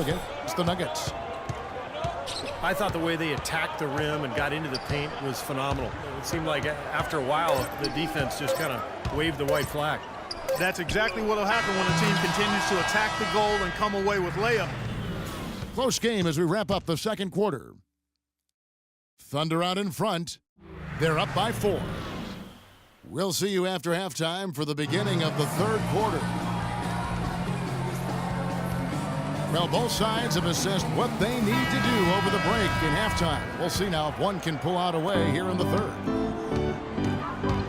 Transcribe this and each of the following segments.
game against the Nuggets. I thought the way they attacked the rim and got into the paint was phenomenal. It seemed like after a while, the defense just kind of waved the white flag. That's exactly what will happen when a team continues to attack the goal and come away with layup. Close game as we wrap up the second quarter. Thunder out in front. They're up by 4. We'll see you after halftime for the beginning of the third quarter. Well, both sides have assessed what they need to do over the break in halftime. We'll see now if one can pull out a way here in the third.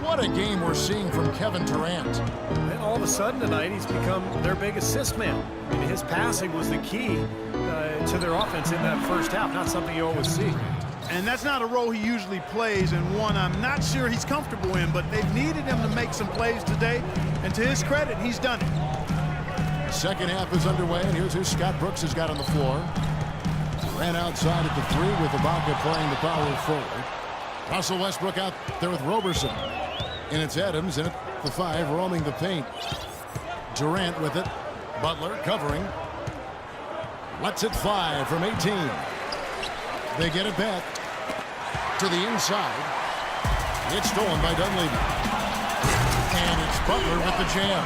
What a game we're seeing from Kevin Durant. And all of a sudden tonight, he's become their big assist man. I mean, his passing was the key to their offense in that first half, not something you always see. And that's not a role he usually plays, and one I'm not sure he's comfortable in, but they've needed him to make some plays today, and to his credit, he's done it. Second half is underway, and here's who Scott Brooks has got on the floor. Ran outside at the 3 with Ibaka playing the power forward. Russell Westbrook out there with Roberson. And it's Adams in at the 5, roaming the paint. Durant with it. Butler covering. Lets it fly from 18. They get it back to the inside. It's stolen by Dunleavy. And it's Butler with the jam.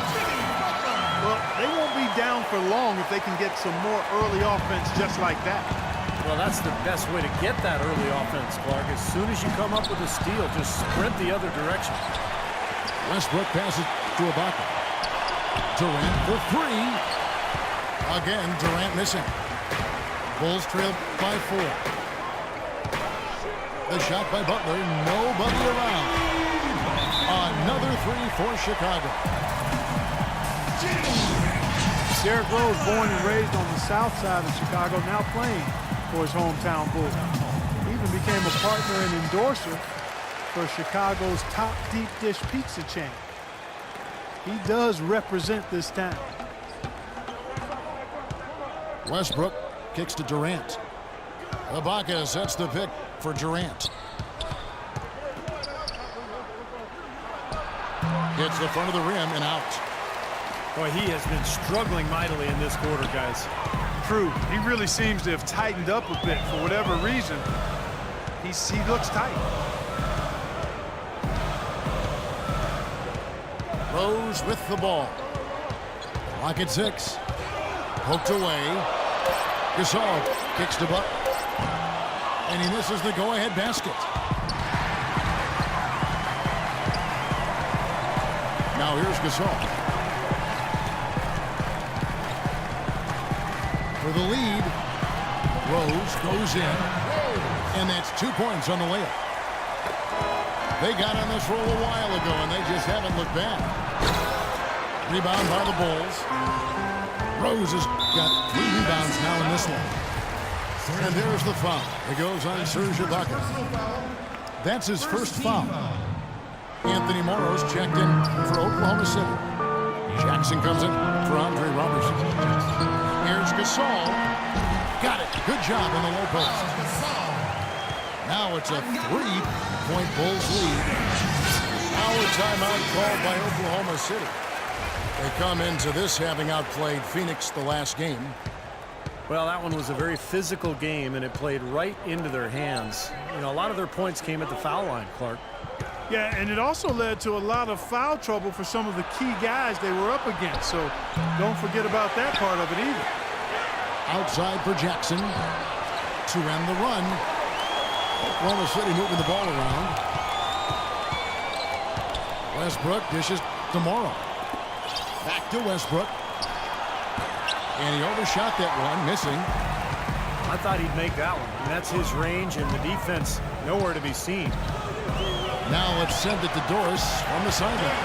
Well, they won't be down for long if they can get some more early offense just like that. Well, that's the best way to get that early offense, Clark. As soon as you come up with a steal, just sprint the other direction. Westbrook passes to Ibaka. Durant for 3. Again, Durant missing. Bulls trail by 4. The shot by Butler, nobody around. Another 3 for Chicago. Derrick Rose, born and raised on the south side of Chicago, now playing for his hometown Bulls. He even became a partner and endorser for Chicago's top deep dish pizza chain. He does represent this town. Westbrook kicks to Durant. Ibaka sets the pick for Durant. Hits the front of the rim and out. Boy, he has been struggling mightily in this quarter, guys. True. He really seems to have tightened up a bit for whatever reason. He looks tight. Rose with the ball. Clock at 6. Poked away. Gasol kicks to Buck. And he misses the go-ahead basket. Now here's Gasol. For the lead, Rose goes in, and that's 2 points on the layup. They got on this roll a while ago, and they just haven't looked back. Rebound by the Bulls. Rose has got 3 rebounds now in this one. And there's the foul. It goes on Serge Ibaka. That's his first foul. Anthony Morrow's checked in for Oklahoma City. Jackson comes in for Andre Robertson. Here's Gasol. Got it. Good job on the low post. Now it's a 3-point Bulls lead. Now a timeout called by Oklahoma City. They come into this having outplayed Phoenix the last game. Well, that one was a very physical game, and it played right into their hands. You know, a lot of their points came at the foul line, Clark. Yeah, and it also led to a lot of foul trouble for some of the key guys they were up against. So don't forget about that part of it either. Outside for Jackson to end the run. Oklahoma City moving the ball around. Westbrook dishes to Morrow. Back to Westbrook. And he overshot that one, missing. I thought he'd make that one. And that's his range, and the defense nowhere to be seen. Now let's send it to Doris on the sideline.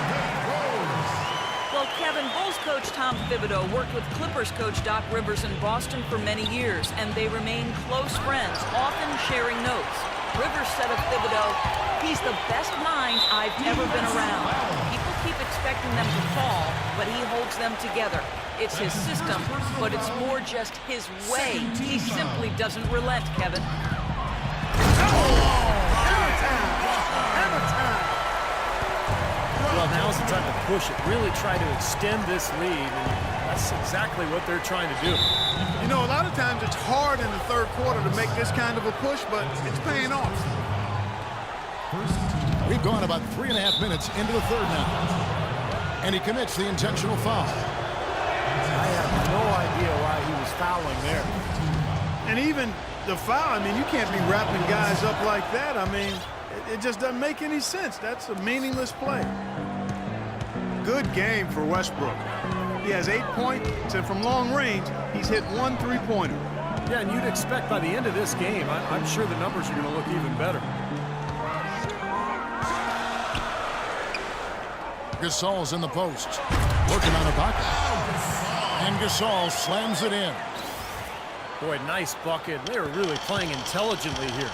Well, Kevin, Bulls coach Tom Thibodeau worked with Clippers coach Doc Rivers in Boston for many years, and they remain close friends, often sharing notes. Rivers said of Thibodeau, "He's the best mind I've ever been around. People keep expecting them to fall, but he holds them together. It's his system, but it's more just his way. He simply doesn't relent, Kevin." Well, now's the time to push it. Really try to extend this lead, and that's exactly what they're trying to do. You know, a lot of sometimes it's hard in the third quarter to make this kind of a push, but it's paying off. We've gone about 3.5 minutes into the third now. And he commits the intentional foul. I have no idea why he was fouling there. And even the foul, I mean, you can't be wrapping guys up like that. I mean, it just doesn't make any sense. That's a meaningless play. Good game for Westbrook. He has 8 points, and from long range, he's hit 1 3-pointer. Yeah, and you'd expect by the end of this game, I'm sure the numbers are going to look even better. Gasol's in the post, working on a bucket. And Gasol slams it in. Boy, nice bucket. They were really playing intelligently here.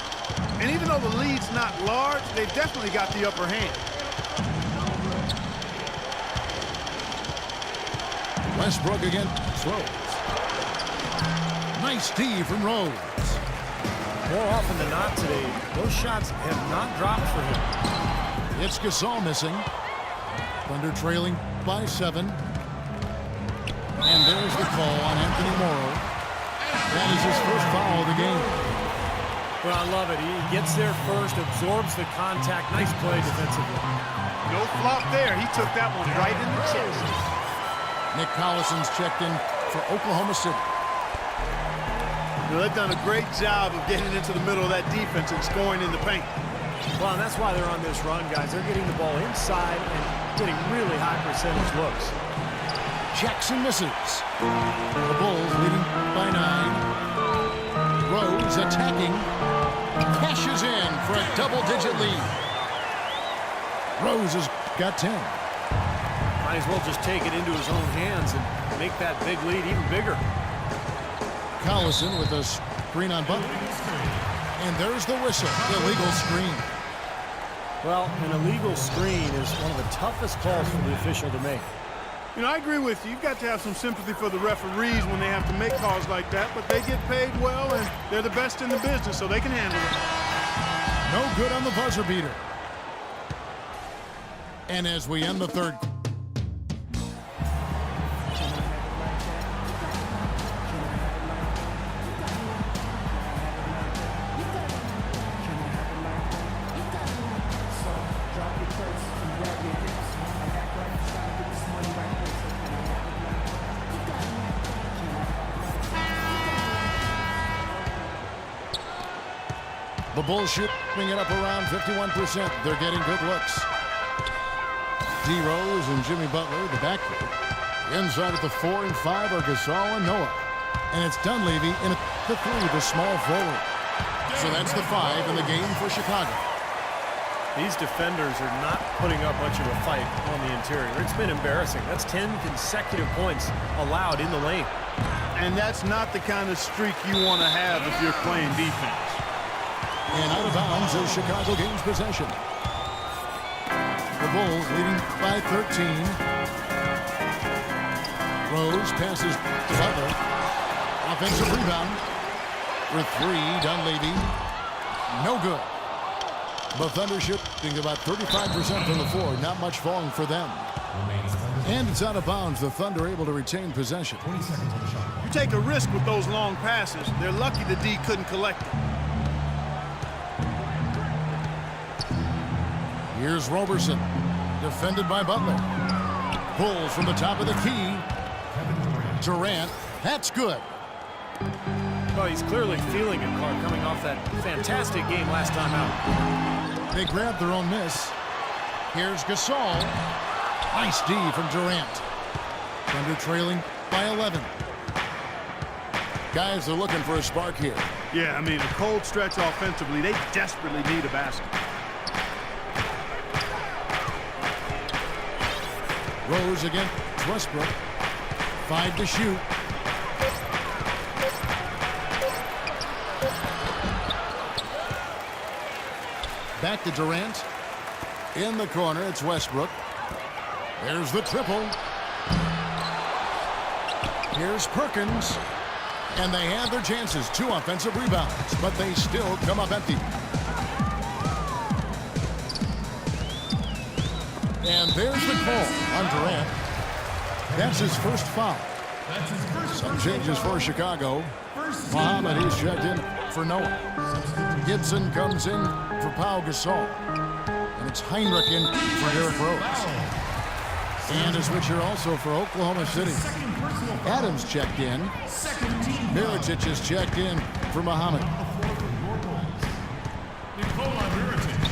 And even though the lead's not large, they've definitely got the upper hand. Westbrook again throws. Nice D from Rose. More often than not today, those shots have not dropped for him. It's Gasol missing. Thunder trailing by 7. And there's the call on Anthony Morrow. That is his first foul of the game. Well, I love it. He gets there first, absorbs the contact. Nice play defensively. No flop there. He took that one right in the chest. Nick Collison's checked in for Oklahoma City. Well, they've done a great job of getting into the middle of that defense and scoring in the paint. Well, and that's why they're on this run, guys. They're getting the ball inside and getting really high percentage looks. Jackson misses. The Bulls leading by 9. Rose attacking. Cashes in for a double-digit lead. Rose has got 10. Might as well just take it into his own hands and make that big lead even bigger. Collison with a screen on Butler. And there's the whistle. Illegal screen. Well, an illegal screen is one of the toughest calls for the official to make. You know, I agree with you. You've got to have some sympathy for the referees when they have to make calls like that, but they get paid well, and they're the best in the business, so they can handle it. No good on the buzzer beater. And as we end the third, the Bulls shooting it up around 51%. They're getting good looks. D. Rose and Jimmy Butler, the backcourt. Inside at the 4 and 5 are Gasol and Noah. And it's Dunleavy in at the 3, the small forward. So that's the 5 in the game for Chicago. These defenders are not putting up much of a fight on the interior. It's been embarrassing. That's 10 consecutive points allowed in the lane. And that's not the kind of streak you want to have if you're playing defense. And out of bounds as Chicago gains possession. The Bulls leading by 13. Rose passes to Butler. Offensive rebound. For 3, Dunleavy. No good. The Thunder shooting about 35% from the floor. Not much falling for them. And it's out of bounds. The Thunder able to retain possession. You take a risk with those long passes. They're lucky the D couldn't collect it. Here's Roberson, defended by Butler. Pulls from the top of the key. Durant, that's good. Well, he's clearly feeling it, Clark, coming off that fantastic game last time out. They grabbed their own miss. Here's Gasol. Nice D from Durant. Thunder trailing by 11. Guys are looking for a spark here. Yeah, I mean, a cold stretch offensively. They desperately need a basket. Rose against Westbrook. 5 to shoot. Back to Durant. In the corner, it's Westbrook. There's the triple. Here's Perkins. And they have their chances. 2 offensive rebounds, but they still come up empty. And there's the call on Durant. That's his first foul. Some changes for Chicago. Muhammad, he's checked in for Noah. Gibson comes in for Pau Gasol. And it's Heinrich in for Derrick Rose. And a switcher also for Oklahoma City. Adams checked in. Mirotic is checked in for Muhammad.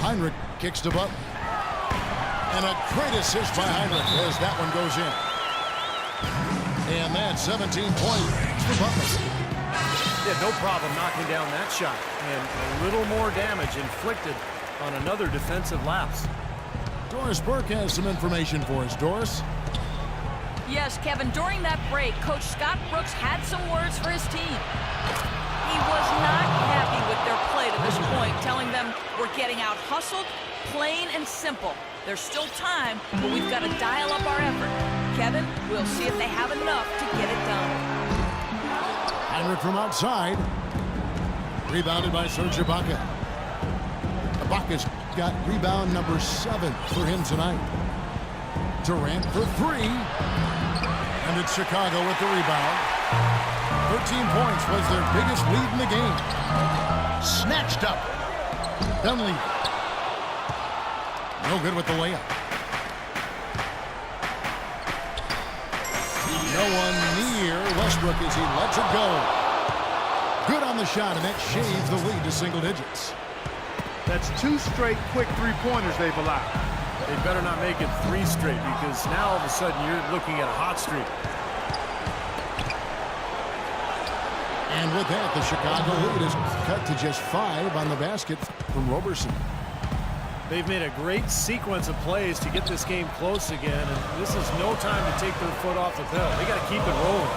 Heinrich kicks the button. And a great assist by Heinrich as that one goes in. And that's 17 points for Butler. Yeah, no problem knocking down that shot. And a little more damage inflicted on another defensive lapse. Doris Burke has some information for us. Doris? Yes, Kevin, during that break, Coach Scott Brooks had some words for his team. He was not happy with their play to this point, telling them we're getting out hustled, plain and simple. There's still time, but we've got to dial up our effort. Kevin, we'll see if they have enough to get it done. Heinrich from outside. Rebounded by Serge Ibaka. Ibaka's got rebound number 7 for him tonight. Durant for 3. And it's Chicago with the rebound. 13 points was their biggest lead in the game. Snatched up. Dunleavy. No good with the layup. No one near Westbrook as he lets it go. Good on the shot, and that shaves the lead to single digits. That's 2 straight quick three-pointers they've allowed. They better not make it 3 straight, because now all of a sudden you're looking at a hot streak. And with that, the Chicago lead is cut to just 5 on the basket from Roberson. They've made a great sequence of plays to get this game close again, and this is no time to take their foot off the pedal. They got to keep it rolling.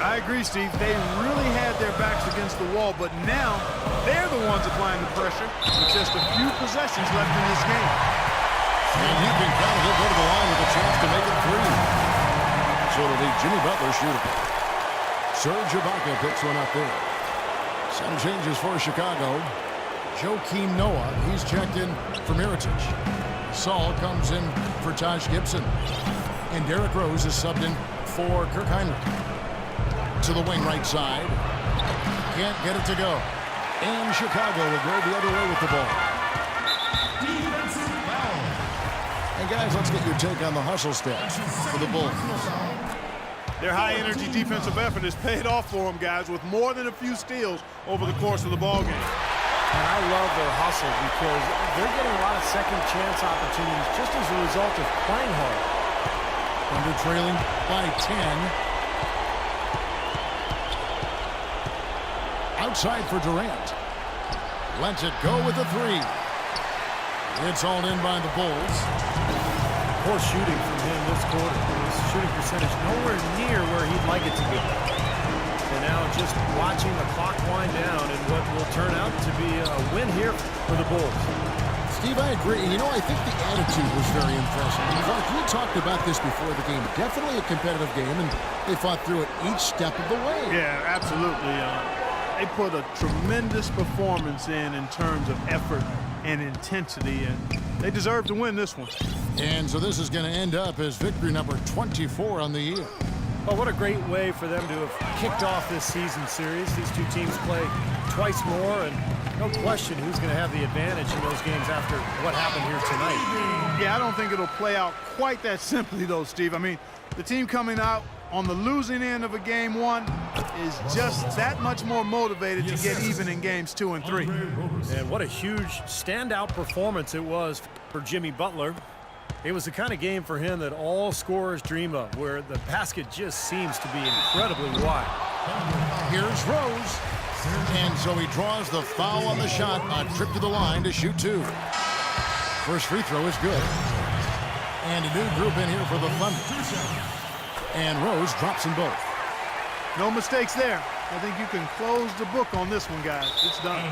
I agree, Steve. They really had their backs against the wall, but now they're the ones applying the pressure with just a few possessions left in this game. And he can count. He'll go to the line with a chance to make it 3. So it'll be Jimmy Butler shooting. Serge Ibaka picks one up there. Some changes for Chicago. Joakim Noah, he's checked in for Mirotic. Saul comes in for Taj Gibson. And Derrick Rose is subbed in for Kirk Heinrich. To the wing right side. Can't get it to go. And Chicago will go the other way with the ball. And guys, let's get your take on the hustle stats for the Bulls. Their high-energy defensive effort has paid off for them, guys, with more than a few steals over the course of the ballgame. And I love their hustle because they're getting a lot of second chance opportunities just as a result of playing hard. Under trailing by 10. Outside for Durant. Lets it go with the 3. It's all in by the Bulls. Poor shooting from him this quarter. His shooting percentage nowhere near where he'd like it to be. And now just watching the clock wind down in what will turn out to be a win here for the Bulls. Steve, I agree. You know, I think the attitude was very impressive. Clark, we talked about this before the game. Definitely a competitive game, and they fought through it each step of the way. Yeah, absolutely. They put a tremendous performance in terms of effort and intensity, and they deserve to win this one. And so this is going to end up as victory number 24 on the year. Oh, what a great way for them to have kicked off this season series. These two teams play twice more, and no question who's going to have the advantage in those games after what happened here tonight. Yeah, I don't think it'll play out quite that simply, though, Steve. I mean, the team coming out on the losing end of a game 1 is just that much more motivated to get even in games 2 and 3. And what a huge standout performance it was for Jimmy Butler. It was the kind of game for him that all scorers dream of, where the basket just seems to be incredibly wide. Here's Rose. And so he draws the foul on the shot, a trip to the line to shoot 2. First free throw is good. And a new group in here for the Thunder. And Rose drops them both. No mistakes there. I think you can close the book on this one, guys. It's done.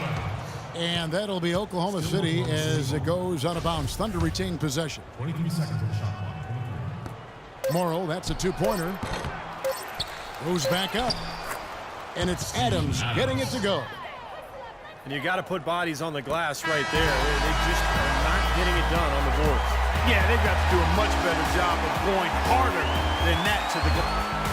And that'll be Oklahoma City as it goes out of bounds. Thunder retain possession. 23 seconds on the shot clock. Morrow, that's a 2-pointer. Goes back up. And it's Adams getting it to go. And you got to put bodies on the glass right there. They just are not getting it done on the boards. Yeah, they've got to do a much better job of going harder than that to the goal.